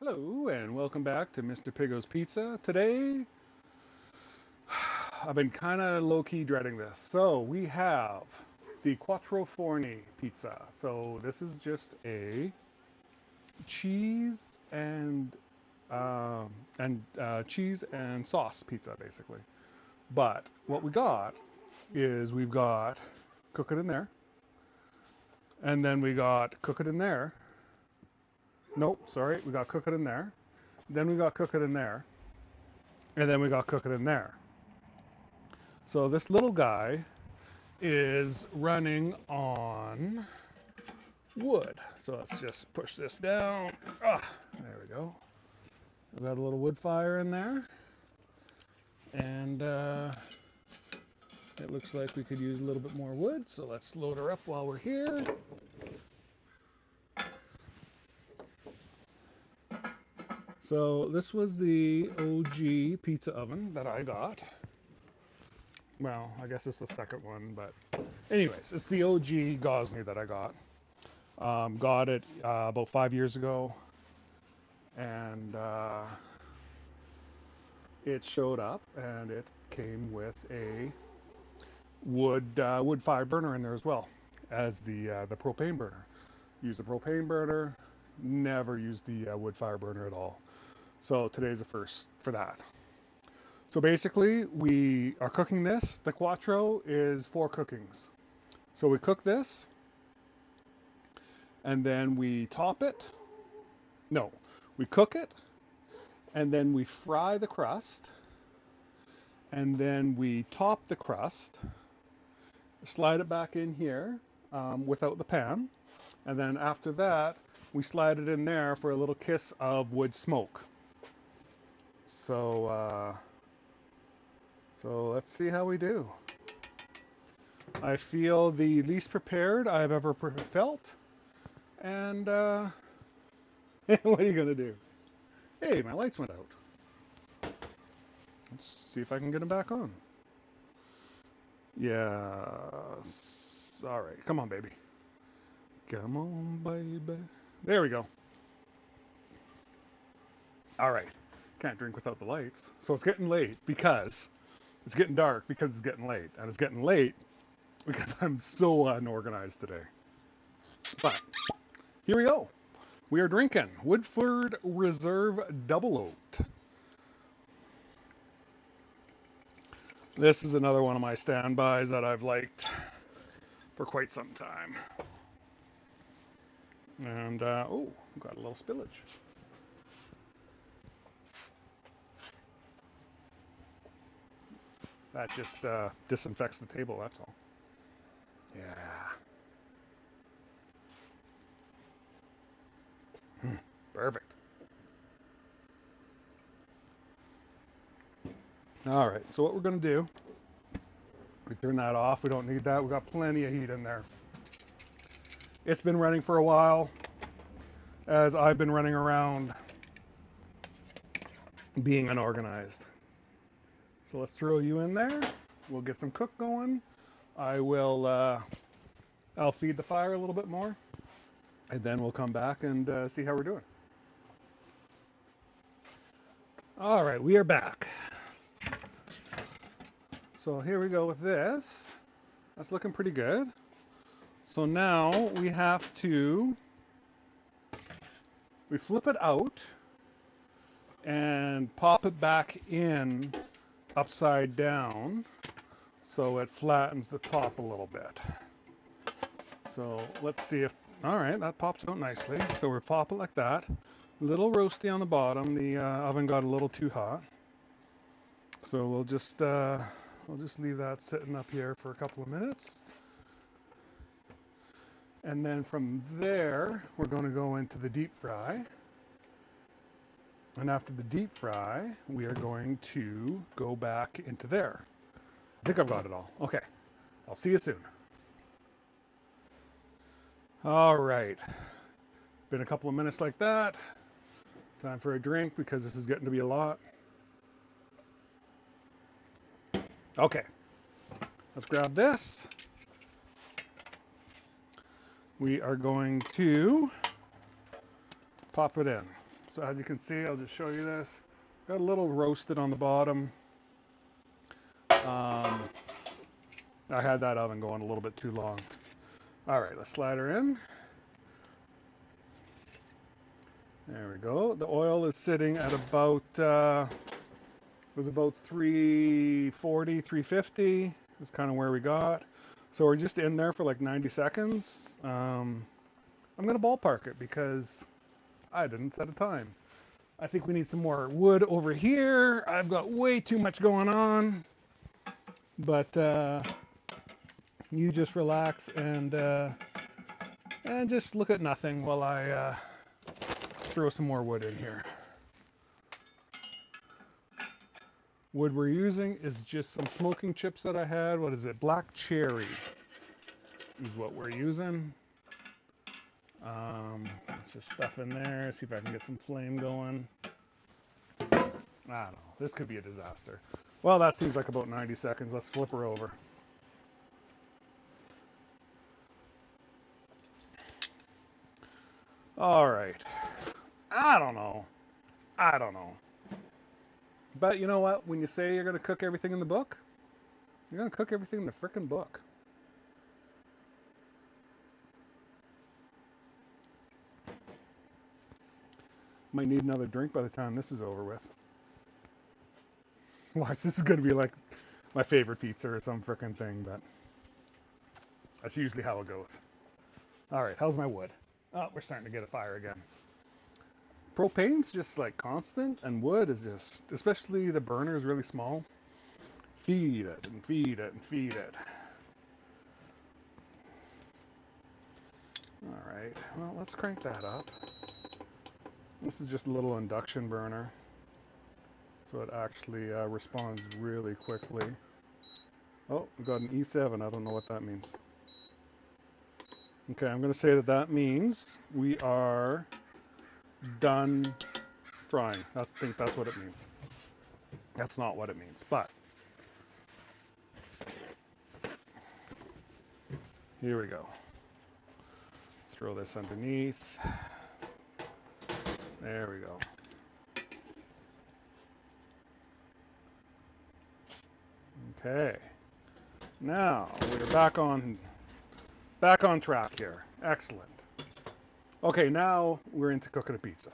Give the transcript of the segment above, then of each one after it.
Hello and welcome back to Mr. Pigo's Pizza. Today, I've been kind of low-key dreading this. So we have the Quattro Forni pizza. So this is just a cheese cheese and sauce pizza, basically. But what we got is we've got cook it in there, and then we got cook it in there. Nope, sorry, we got cook it in there. Then we got cook it in there, and then we got cook it in there. So this little guy is running on wood. So let's just push this down. There we go. We've got a little wood fire in there. And it looks like we could use a little bit more wood. So let's load her up while we're here. So this was the OG pizza oven that I got. Well, I guess it's the second one, but anyways, it's the OG Gosney that I got. Got it about 5 years ago, and it showed up, and it came with a wood fire burner in there as well as the propane burner. Use the propane burner, never used the wood fire burner at all. So today's the first for that. So basically, we are cooking this. The Quattro is 4 cookings. So we cook this, and then we top it. No, we cook it, and then we fry the crust, and then we top the crust, slide it back in here without the pan, and then after that, we slide it in there for a little kiss of wood smoke. So let's see how we do. I feel the least prepared I've ever felt, and what are you gonna do? Hey, my lights went out. Let's see if I can get them back on. Yes. All right, come on, baby. Come on, baby. There we go. All right. Can't drink without the lights. So it's getting late because it's getting dark because it's getting late. And it's getting late because I'm so unorganized today. But here we go. We are drinking Woodford Reserve Double Oaked. This is another one of my standbys that I've liked for quite some time. And, oh, got a little spillage. That just disinfects the table, that's all. Yeah. Perfect. All right, so what we're going to do, we turn that off. We don't need that. We've got plenty of heat in there. It's been running for a while as I've been running around being unorganized. So let's throw you in there. We'll get some cook going. I'll feed the fire a little bit more, and then we'll come back and see how we're doing. All right, we are back. So here we go with this. That's looking pretty good. So now we flip it out and pop it back in upside down so it flattens the top a little bit. So let's see if, all right, that pops out nicely. So we're popping like that. A little roasty on the bottom. The oven got a little too hot. So we'll just leave that sitting up here for a couple of minutes. And then from there, we're going to go into the deep fry. And after the deep fry, we are going to go back into there. I think I've got it all. Okay. I'll see you soon. All right. Been a couple of minutes like that. Time for a drink because this is getting to be a lot. Okay. Let's grab this. We are going to pop it in. So as you can see, I'll just show you this. Got a little roasted on the bottom. I had that oven going a little bit too long. All right, let's slide her in. There we go. The oil is sitting at about, was about 340, 350. That's kind of where we got. So we're just in there for like 90 seconds. I'm going to ballpark it because I didn't set a time. I think we need some more wood over here. I've got way too much going on. But you just relax and just look at nothing while I throw some more wood in here. Wood we're using is just some smoking chips that I had. What is it? Black cherry is what we're using. Let's just stuff in there, see if I can get some flame going. I don't know. This could be a disaster. Well, that seems like about 90 seconds. Let's flip her over. All right. I don't know. But you know what? When you say you're going to cook everything in the book, you're going to cook everything in the frickin' book. Might need another drink by the time this is over with. Watch, this is going to be like my favorite pizza or some frickin' thing, but that's usually how it goes. All right, how's my wood? Oh, we're starting to get a fire again. Propane's just like constant, and wood is just, especially the burner is really small. Feed it and feed it and feed it. All right, well, let's crank that up. This is just a little induction burner, so it actually responds really quickly. Oh, we got an E7. I don't know what that means. Okay, I'm going to say that means we are done frying. I think that's what it means. That's not what it means, but here we go. Let's throw this underneath. There we go. Okay. Now we're back on track here. Excellent. Okay, now we're into cooking a pizza.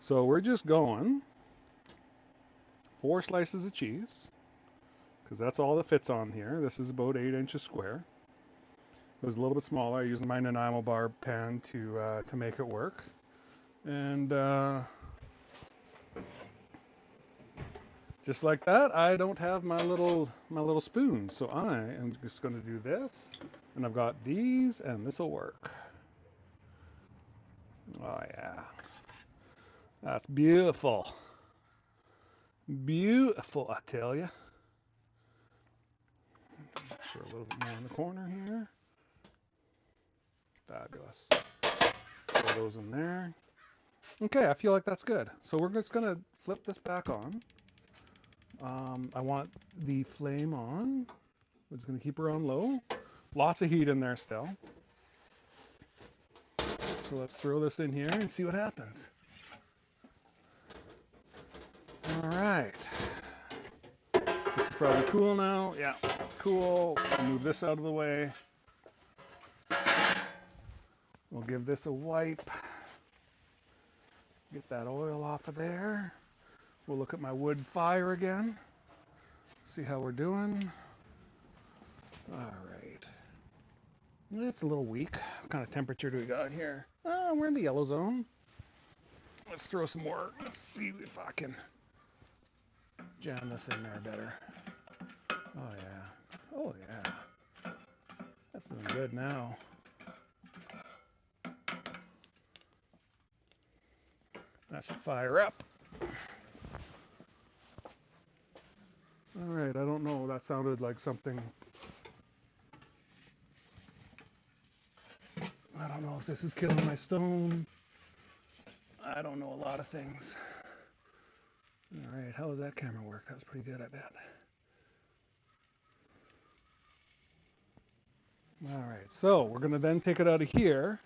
So we're just going 4 slices of cheese, because that's all that fits on here. This is about 8 inches square. It was a little bit smaller. I used my Nanaimo bar pan to make it work. And just like that, I don't have my little spoon, so I am just going to do this. And I've got these, and this will work. Oh yeah, that's beautiful. Beautiful, I tell you. Throw a little bit more in the corner here. Fabulous. Throw those in there. Okay, I feel like that's good. So we're just gonna flip this back on. I want the flame on. We're just gonna keep her on low. Lots of heat in there still. So let's throw this in here and see what happens. All right. This is probably cool now. Yeah, it's cool. I'll move this out of the way. We'll give this a wipe. Get that oil off of there. We'll look at my wood fire again. See how we're doing. All right. It's a little weak. What kind of temperature do we got here? Oh, we're in the yellow zone. Let's throw some more. Let's see if I can jam this in there better. Oh yeah. Oh yeah. That's doing good now. That should fire up. All right, I don't know. That sounded like something. I don't know if this is killing my stone. I don't know a lot of things. All right, how does that camera work? That was pretty good, I bet. All right, so we're going to then take it out of here,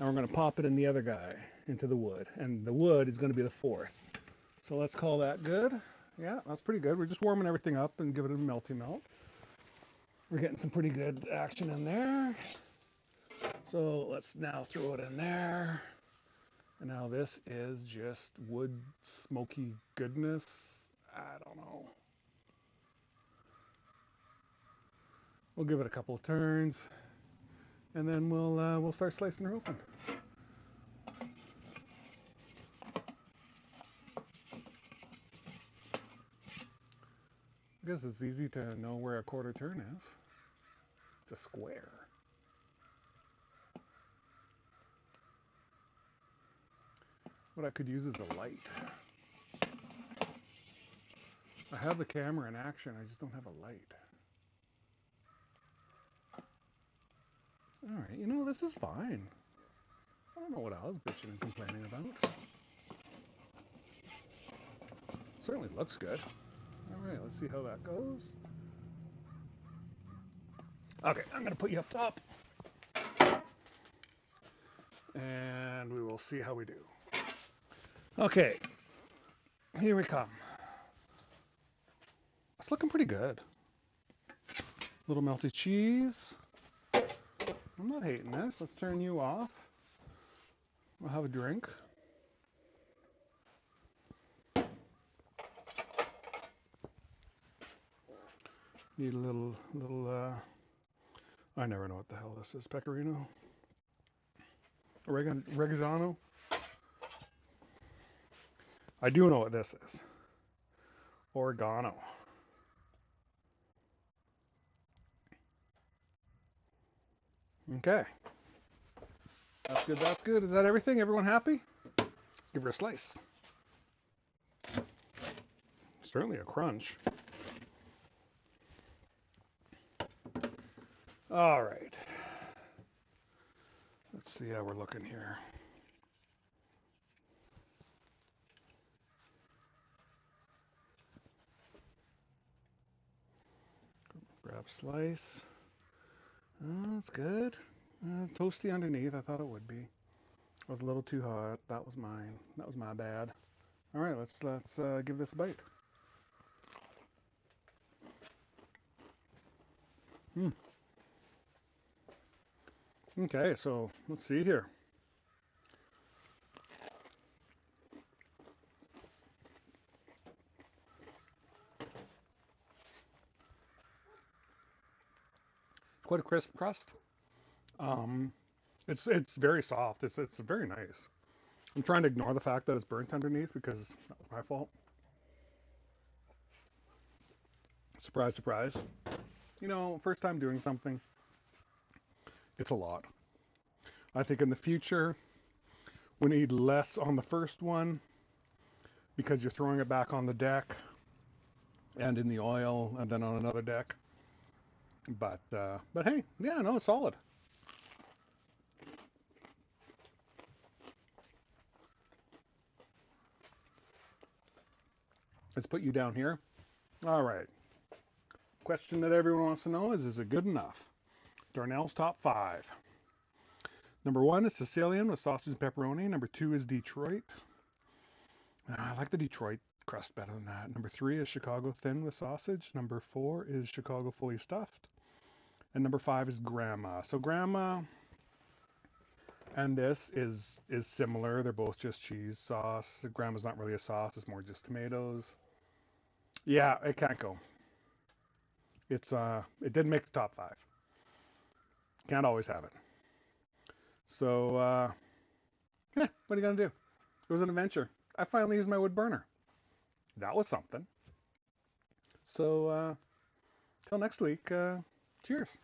and we're going to pop it in the other guy into the wood, and the wood is going to be the fourth. So let's call that good. Yeah, that's pretty good. We're just warming everything up and giving it a melty melt. We're getting some pretty good action in there. So let's now throw it in there. And now this is just wood smoky goodness. I don't know. We'll give it a couple of turns, and then we'll start slicing her open. I guess it's easy to know where a quarter turn is. It's a square. What I could use is a light. I have the camera in action, I just don't have a light. Alright, you know, this is fine. I don't know what I was bitching and complaining about. Certainly looks good. Alright, let's see how that goes. Okay, I'm going to put you up top. And we will see how we do. Okay, here we come. It's looking pretty good. Little melty cheese. I'm not hating this. Let's turn you off. We'll have a drink. Need a little, I never know what the hell this is. Pecorino? Oregano? I do know what this is. Oregano. Okay. That's good, that's good. Is that everything? Everyone happy? Let's give her a slice. Certainly a crunch. All right. Let's see how we're looking here. Grab slice. Oh, that's good. Toasty underneath. I thought it would be. It was a little too hot. That was mine. That was my bad. All right, let's give this a bite. Okay, so let's see here. Quite a crisp crust. It's very soft. It's very nice. I'm trying to ignore the fact that it's burnt underneath because that was my fault. Surprise, surprise. You know, first time doing something, it's a lot. I think in the future, we need less on the first one because you're throwing it back on the deck and in the oil and then on another deck. But hey, yeah, no, it's solid. Let's put you down here. All right. Question that everyone wants to know is it good enough? Darnell's top 5. Number 1 is Sicilian with sausage and pepperoni. Number 2 is Detroit. I like the Detroit crust better than that. Number 3 is Chicago thin with sausage. Number 4 is Chicago fully stuffed. And number 5 is Grandma. So Grandma and this is similar. They're both just cheese sauce. Grandma's not really a sauce. It's more just tomatoes. Yeah, it can't go. It didn't make the top 5. Can't always have it. So, what are you going to do? It was an adventure. I finally used my wood burner. That was something. So, till next week, cheers.